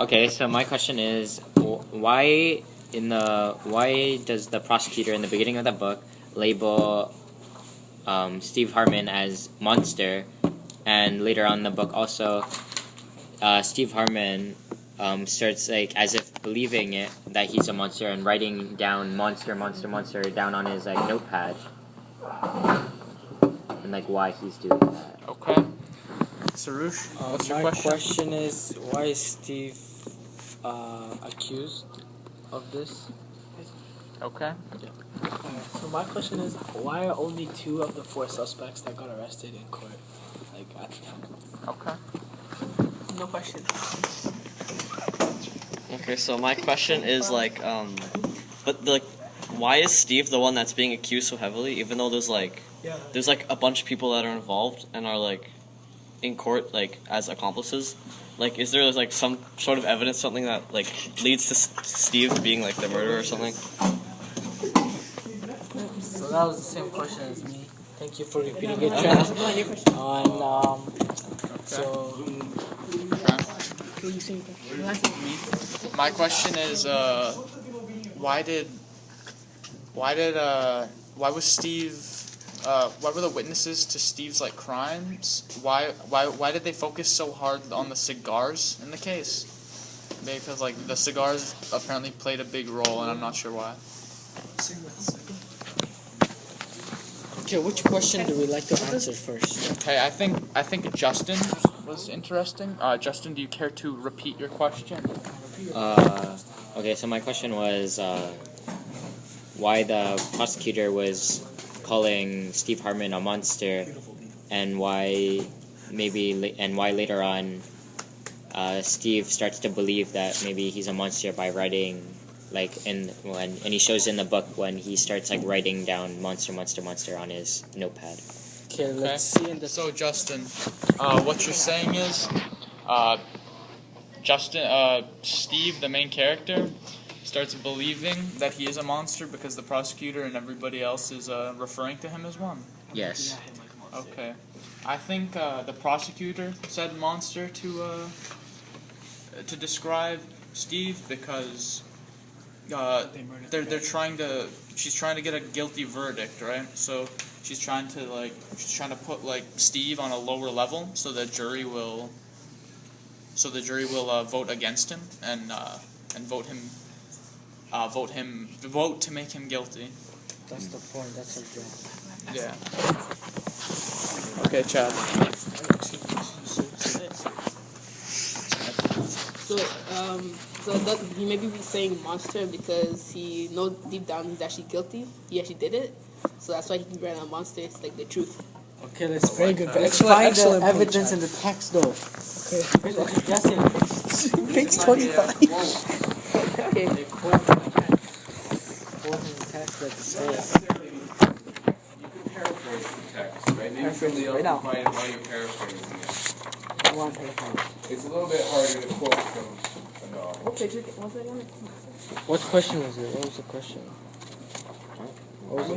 Okay, so my question is, why does the prosecutor in the beginning of the book label Steve Harmon as monster, and later on in the book also, Steve Harmon starts like as if believing it that he's a monster and writing down monster down on his like notepad, and like why he's doing that. Okay. Surash, what's your question? My question is, why is Steve accused of this? Okay. So my question is, why are only 2 of the 4 suspects that got arrested in court, like at the time? Okay. No question. Okay, so my question is why is Steve the one that's being accused so heavily, even though there's a bunch of people that are involved and are like in court like as accomplices? Like, is there like some sort of evidence, something that like leads to Steve being like the murderer or something? So that was the same question as me. Thank you for repeating it, Trent. My question is, why were the witnesses to Steve's like crimes? Why did they focus so hard on the cigars in the case? Because like the cigars apparently played a big role, and I'm not sure why. Okay, which question do we like to answer first? Okay, I think Justin was interesting. Justin, do you care to repeat your question? Okay, so my question was why the prosecutor was calling Steve Harmon a monster, and why later on Steve starts to believe that maybe he's a monster by writing and he shows in the book when he starts like writing down monster on his notepad. Okay, let's see. So Justin, what you're saying is, Steve, the main character, starts believing that he is a monster because the prosecutor and everybody else is referring to him as one. Yes. Okay. I think the prosecutor said monster to describe Steve because she's trying to get a guilty verdict, right? So she's trying to put like Steve on a lower level so the jury will vote against him and vote to make him guilty. That's the point. That's our job. Yeah. Okay, Chad. So does he maybe be saying monster because he knows deep down he's actually guilty? He actually did it, so that's why he ran a monster. It's like the truth. Okay, let's Very good. Let's find the Excellent point, evidence Chad. in the text, though. Okay. Justin, Page 25. Okay. they quote in the text that says. You can paraphrase the text, right? Maybe somebody else Right now. might you paraphrase it. One page. It's a little bit harder to quote from a novel. What picture was it on? What question was it? What was the question?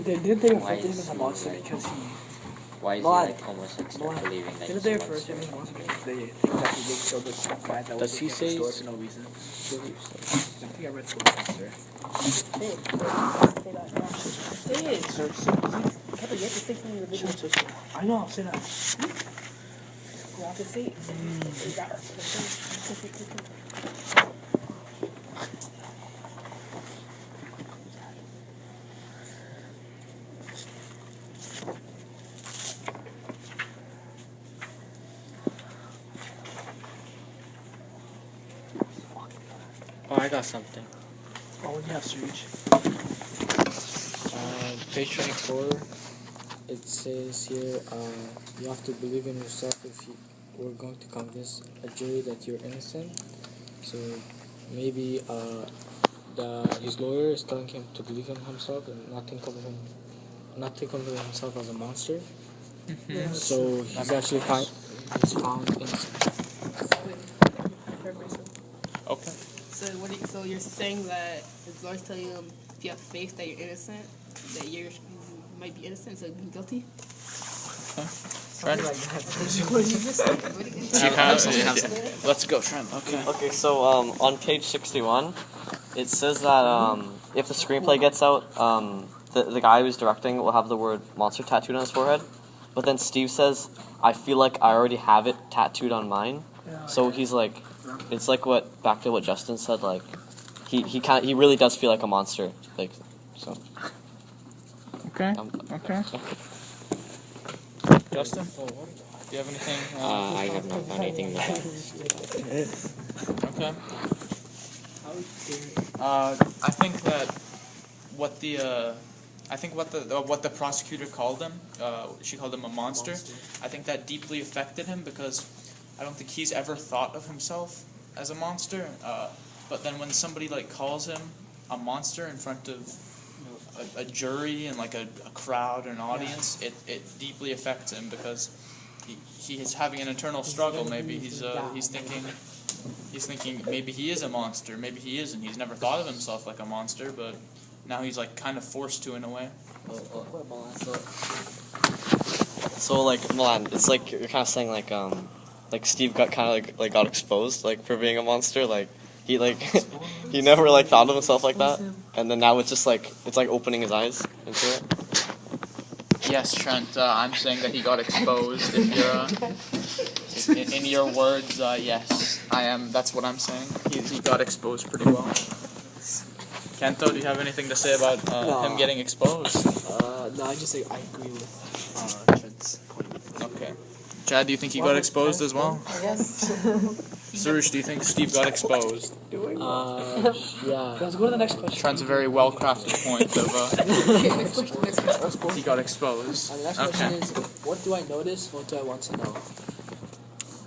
Didn't they refer Why to him is as a he, monster like- because he... Why is Milan. he like almost like start believing that Didn't he's they a refer to monster? him as a monster because they think that he killed the guy that Does was he in the say store s- for no reason? Say I think I read something monster. Say it. You have to say something in the video. I know, say that. You have to say it. Oh, I got something. Oh, what do you have, Surash? Page 24, it says here, you have to believe in yourself if you were going to convince a jury that you're innocent. So maybe his lawyer is telling him to believe in himself and not think of himself as a monster. So he's actually found innocent. Okay. So you're saying that his lawyer's telling him if you have faith that you're innocent, that you might be innocent instead of being guilty? Trent? Like that. What did you just say? Let's go, Trent. Okay. Okay, so on page 61, it says that if the screenplay gets out, the guy who's directing will have the word monster tattooed on his forehead. But then Steve says, I feel like I already have it tattooed on mine. So he's like, it's like back to what Justin said, like, he really does feel like a monster. Like, so. Okay. Okay. Justin? Do you have anything? I have not found anything in the back. Okay. I think that what the prosecutor called him, she called him a monster. I think that deeply affected him because I don't think he's ever thought of himself as a monster. But then when somebody like calls him a monster in front of a jury and like a crowd or an audience, it deeply affects him because he is having an internal struggle. Maybe he's thinking maybe he is a monster, maybe he isn't. He's never thought of himself like a monster, but now he's like kind of forced to in a way. So like Milan, it's like you're kind of saying like Steve got kind of like got exposed like for being a monster. Like he he never like thought of himself like that, and then now it's just like it's like opening his eyes into it. Yes, Trent. I'm saying that he got exposed. If you're in your words, yes, I am. That's what I'm saying. He got exposed pretty well. Kento, do you have anything to say about him getting exposed? No, I just say I agree with Trent's point. Okay. Chad, do you think he got exposed as well? Yes. Surash, do you think Steve got exposed? Yeah. Let's go to the next question. Trent's a very well-crafted point of he got exposed. The next question is, what do I notice? What do I want to know?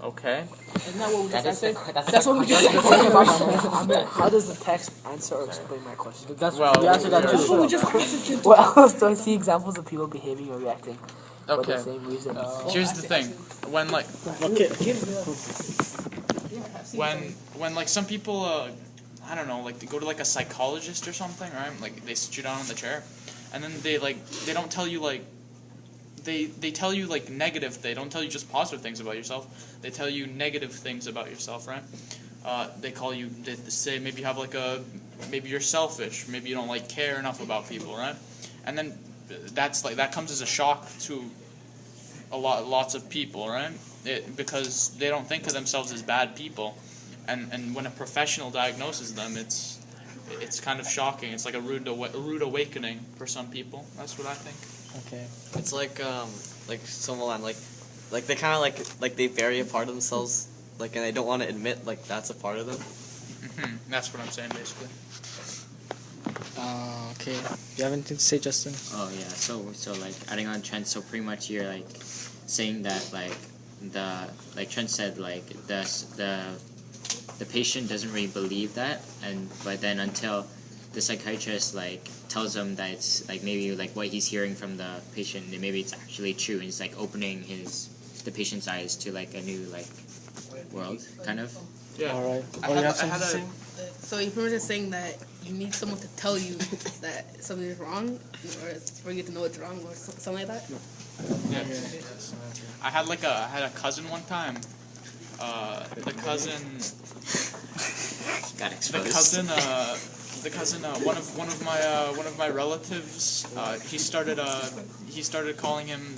Okay. Isn't that what we just answered? That's what we just said. How does the text answer or explain my question? That's Well, we answered that That's what too. we just answered. What else do I see examples of people behaving or reacting for the Okay. same reason? Here's the thing. When like Okay. when like some people I don't know, like they go to like a psychologist or something, right? Like they sit you down in the chair and then they don't tell you like they tell you like negative, they don't tell you just positive things about yourself. They tell you negative things about yourself, right? They say maybe you have maybe you're selfish, maybe you don't like care enough about people, right? And then that comes as a shock to lots of people, right? Because they don't think of themselves as bad people, and when a professional diagnoses them, it's kind of shocking. It's like a rude awakening for some people. That's what I think. Okay. It's like so Milan, like they kind of like they bury a part of themselves, like, and they don't want to admit like that's a part of them. That's what I'm saying basically. Okay. You have anything to say, Justin? Oh yeah. So like adding on Trent. So pretty much you're like saying that like Trent said like the patient doesn't really believe that, but then until the psychiatrist like tells him that it's like maybe like what he's hearing from the patient, and maybe it's actually true, and it's like opening the patient's eyes to like a new like world kind of. Yeah. All right. I You had have something to say? So you're pretty much saying that you need someone to tell you that something is wrong, or for you to know it's wrong, or something like that. Yeah. I had a cousin one time. The cousin. Got exposed. The cousin. One of my relatives. He started calling him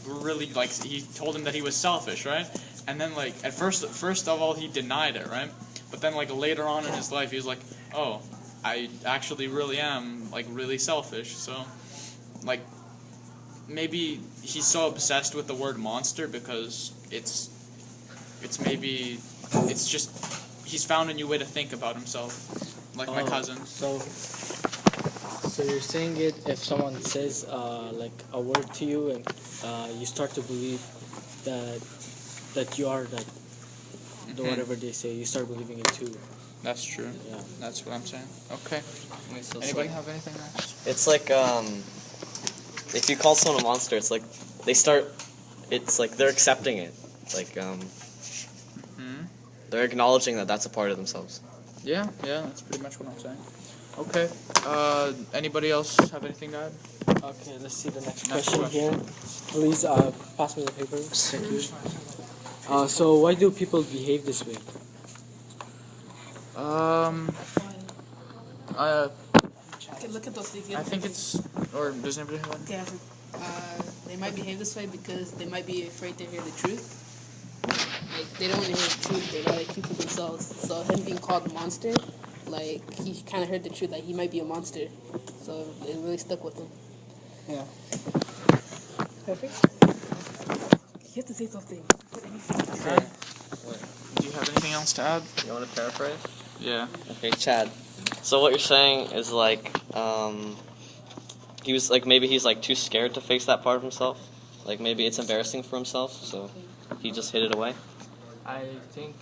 really like he told him that he was selfish, right? And then like at first of all he denied it, right? But then like later on in his life he was like, oh, I actually really am like really selfish. So like maybe he's so obsessed with the word monster because it's just he's found a new way to think about himself, like my cousin. So you're saying it if someone says like a word to you and you start to believe that you are that whatever they say, you start believing it too. That's true. Yeah. That's what I'm saying. Okay. So Anybody have anything else? it's like if you call someone a monster, it's like it's like they're accepting it, like they're acknowledging that that's a part of themselves. Yeah, that's pretty much what I'm saying. Okay. Anybody else have anything to add? Okay, let's see the next Next question question. here. Please pass me the paper. Thank you. So why do people behave this way? Okay, look at those things. I think it's, or does anybody have one? Yeah. They might behave this way because they might be afraid to hear the truth. Like, they don't want to hear the truth. They'd rather keep it themselves. So him being called monster, like, he kind of heard the truth that he might be a monster. So it really stuck with him. Yeah. Perfect. You have to say something. Okay. Do you have anything else to add? You want to paraphrase? Yeah. Okay, Chad. So what you're saying is like, he was like, maybe he's like too scared to face that part of himself. Like maybe it's embarrassing for himself, so he just hid it away. I think